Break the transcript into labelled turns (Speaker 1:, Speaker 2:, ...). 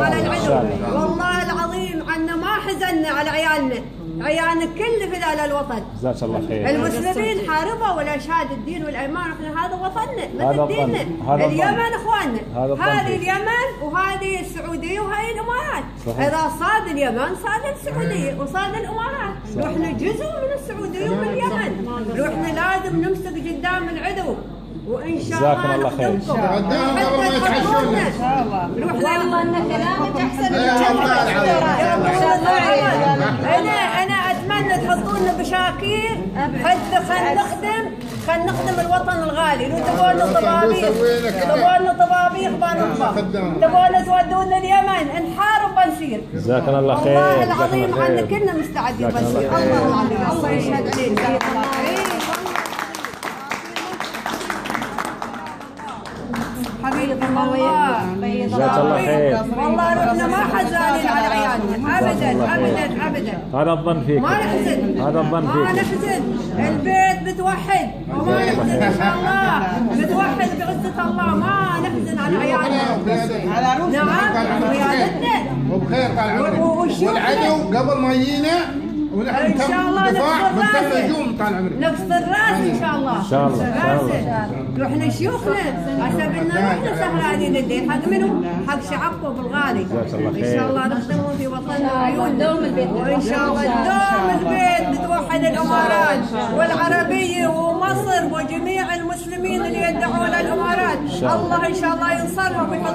Speaker 1: على العدو. والله العظيم عنا ما حزنا على عيالنا، عيالنا كل فداء للوطن.
Speaker 2: جزاك الله خير.
Speaker 1: المسلمين حاربوا ولا شاد الدين والايمان، احنا هذا وطننا مثل ديننا. اليمن اخواننا، هذه اليمن وهذه السعوديه وهذه الامارات. اذا صاد اليمن صاد السعوديه وصاد الامارات، واحنا جزء من السعوديه ومن اليمن، واحنا لازم نمسك قدام العدو وان شاء الله نخدمكم حتى تحبونا ان شاء الله. والله ان كلامك احسن من انا اتمنى تحطونا بشاكير حتى خلينا نخدم الوطن الغالي. لو تبغون طبابيخ بنطبخ، تبغون تودونا اليمن نحارب بنسير.
Speaker 2: جزاك الله خير.
Speaker 1: والله العظيم عنا كلنا مستعدين بنسير. الله العظيم الله يشهد عليك. جزاك الله خير حبيبي. الله
Speaker 2: جزاك الله خير.
Speaker 1: والله روحنا ما حزانين على عيالنا ابدا ابدا ابدا.
Speaker 2: هذا الظن فيك،
Speaker 1: ما نحزن،
Speaker 2: هذا الظن فيك.
Speaker 1: ما نحزن. البيت بتوحد وما نحزن ان شاء الله، بتوحد بعزة الله. ما نحزن على عيالنا. نعم وعيالتنا
Speaker 3: وبخير طال عمرك. والعدو قبل ما يجينا ونحن
Speaker 1: ان شاء الله نقص الراس ان شاء الله.
Speaker 2: ان شاء الله
Speaker 1: رحنا شيوخنا حسبنا احنا سهرانين الليل حق منو؟ حق شعبكم الغالي. ان شاء الله نخدمون في وطننا وعيوننا، وان شاء الله دوم البيت نتوحد الامارات والعربيه ومصر وجميع المسلمين اللي يدعون الامارات. الله ان شاء الله ينصرهم.